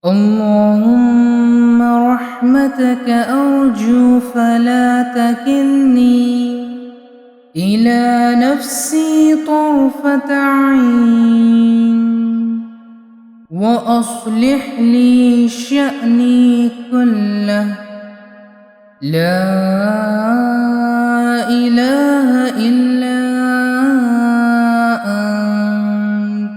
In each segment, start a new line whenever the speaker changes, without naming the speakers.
اللهم رحمتك أرجو فلا تكلني إلى نفسي طرفة عين، وأصلح لي شأني كله، لا إله إلا أنت.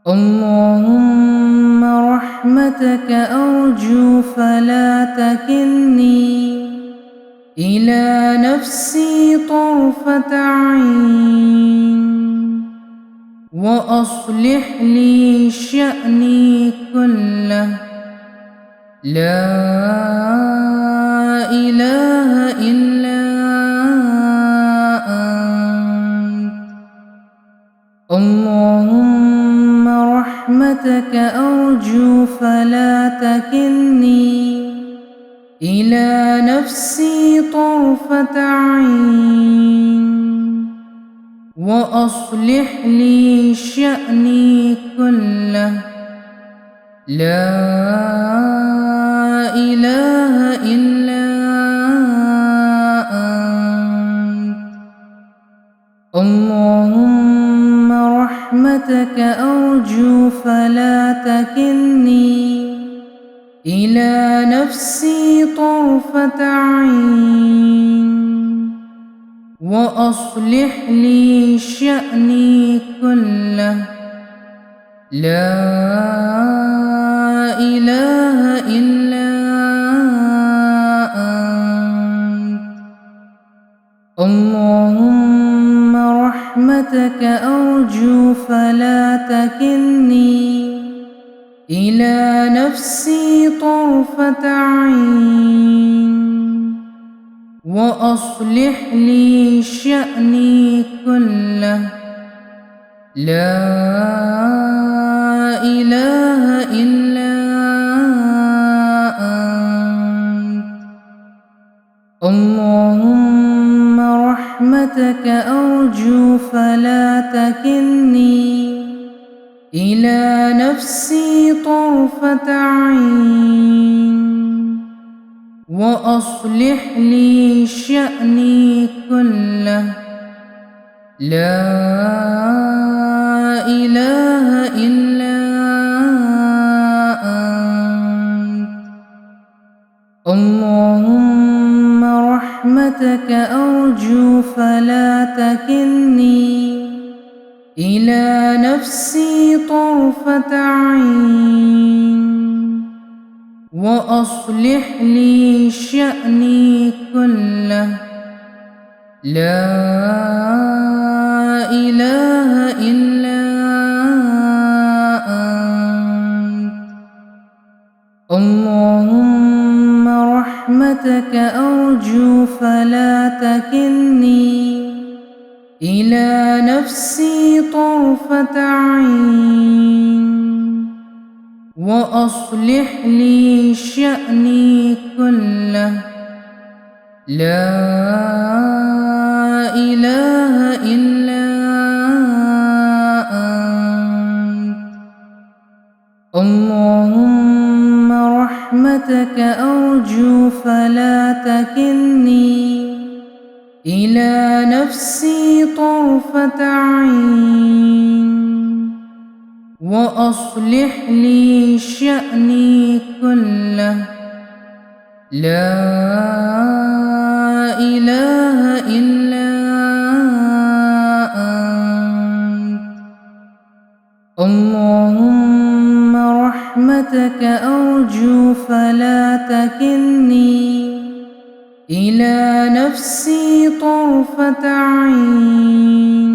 اللهم رحمتك أرجو فلا تكلني إلى نفسي طرفة عين، وأصلح لي شأني كله، لا إله إلا أنت. اللهم رحمتك أرجو فلا تكلني إلى نفسي طرفة عين، وأصلح لي شأني كله، لا إله إلا أنت. اللهم رحمتك أرجو فلا تكلني إلى نفسي طرفة عين، وأصلح لي شأني كله، لا إله إلا أنت. اللهم رحمتك أرجو فلا تكلني إلى نفسي طرفة عين، وأصلح لي شأني كله، لا إله إلا أنت. اللهم رحمتك أرجو فلا تكلني إلى نفسي طرفة عين، وأصلح لي شأني كله، لا إله إلا أنت. اللهم رحمتك أرجو فلا تكلني إلى نفسي طرفة عين، وأصلح لي شأني كله، لا إله إلا أنت. اللهم رحمتك أرجو فلا تكلني إلى نفسي طرفة عين، وأصلح لي شأني كله، لا إله إلا أنت. اللهم رحمتك أرجو فلا تكلني إلى نفسي طرفة عين، وأصلح لي شأني كله، لا إله إلا أنت. اللهم رحمتك أرجو فلا تكلني إلى نفسي طرفة عين،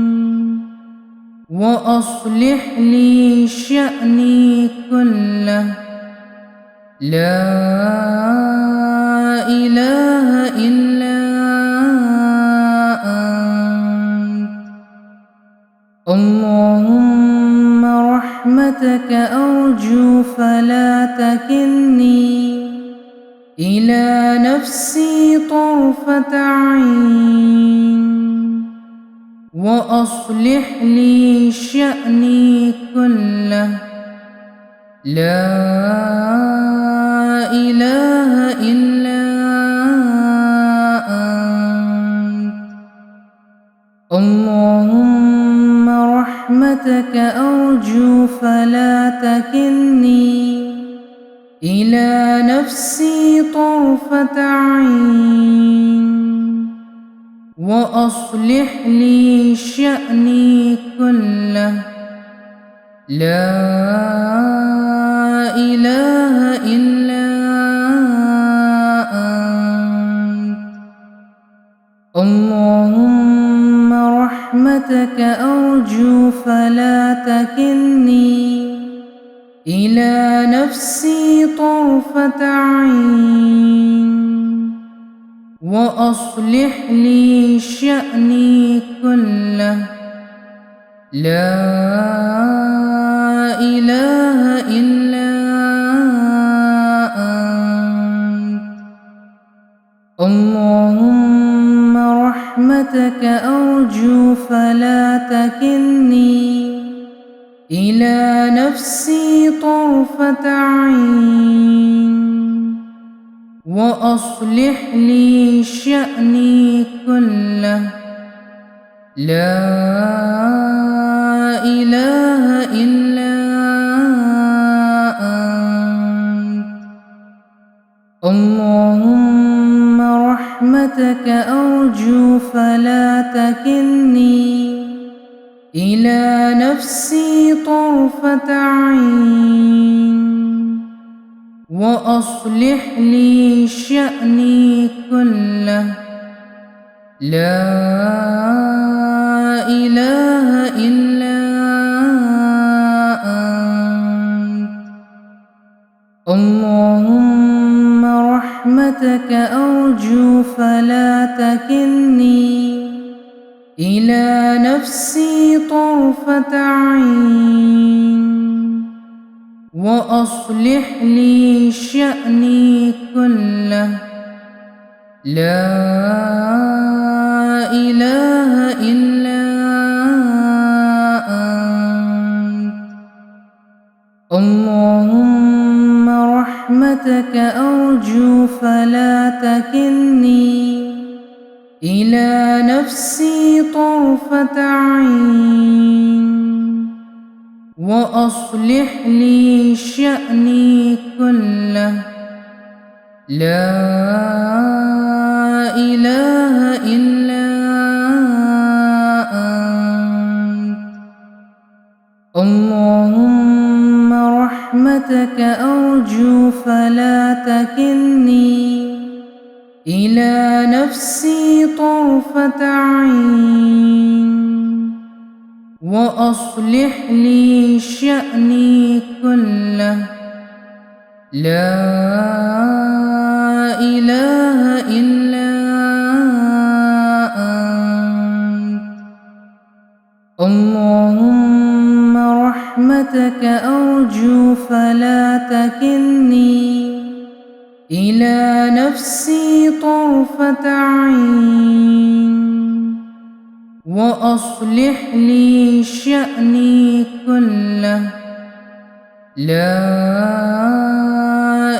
وأصلح لي شأني كله، لا إله إلا أنت. اللهم رحمتك أرجو فلا تكلني إلى نفسي طرفة عين، وأصلح لي شأني كله، لا إله إلا أنت. اللهم رحمتك أرجو فلا تكلني إلى نفسي طرفة عين، وأصلح لي شأني كله. لا إله إلا أنت. اللهم رحمتك أرجو فلا تكلني إلى نفسي طرفة عين، وأصلح لي شأني كله. لا إله إلا أنت. اللهم رحمتك أرجو فلا تكلني إلى نفسي طرفة عين، وأصلح لي شأني كله. لا إله إلا أنت. اللهم رحمتك أرجو فلا تكلني إلى نفسي طرفة عين، وأصلح لي شأني كله. لا إله إلا أنت. اللهم رحمتك أرجو فلا تكلني إلى نفسي طرفة عين، وأصلح لي شأني كله. لا إله إلا أنت. اللهم رحمتك أرجو فلا تكلني إلى نفسي طرفة عين، وأصلح لي شأني كله. لا إله إلا أنت. اللهم رحمتك أرجو فلا تكلني إلى نفسي طرفة عين، وأصلح لي شأني كله. لا إله إلا أنت. اللهم رحمتك أرجو فلا تكلني إلى نفسي طرفة عين، وأصلح لي شأني كله. لا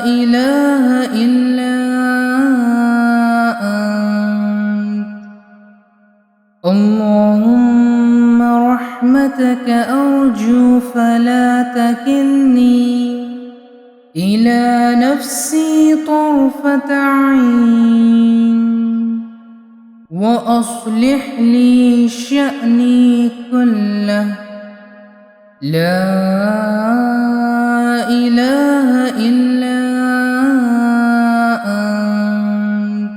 إله إلا أنت. اللهم رحمتك أرجو فلا تكلني إلى نفسي طرفة عين، وأصلح لي شأني كله. لا إله إلا أنت.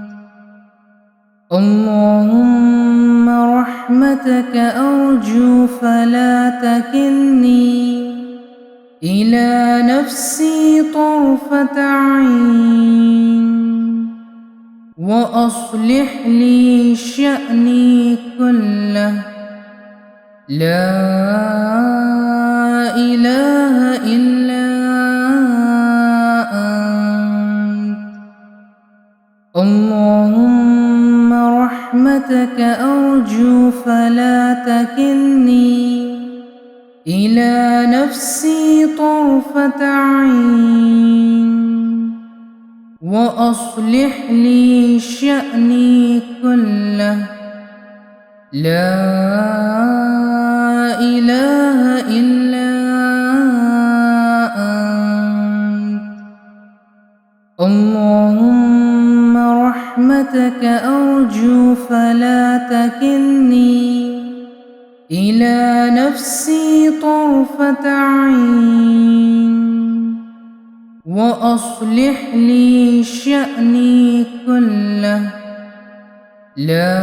اللهم رحمتك أرجو فلا تكلني إلى نفسي طرفة عين، وأصلح لي شأني كله. لا إله إلا أنت. اللهم رحمتك أرجو فلا تكلني إلى إلى نفسي طرفة عين وأصلح لي شأني كله لا إله إلا أنت اللهم رحمتك أرجو فلا تكلني إلى نفسي طرفة عين وأصلح لي شأني كله لا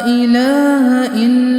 إله إلا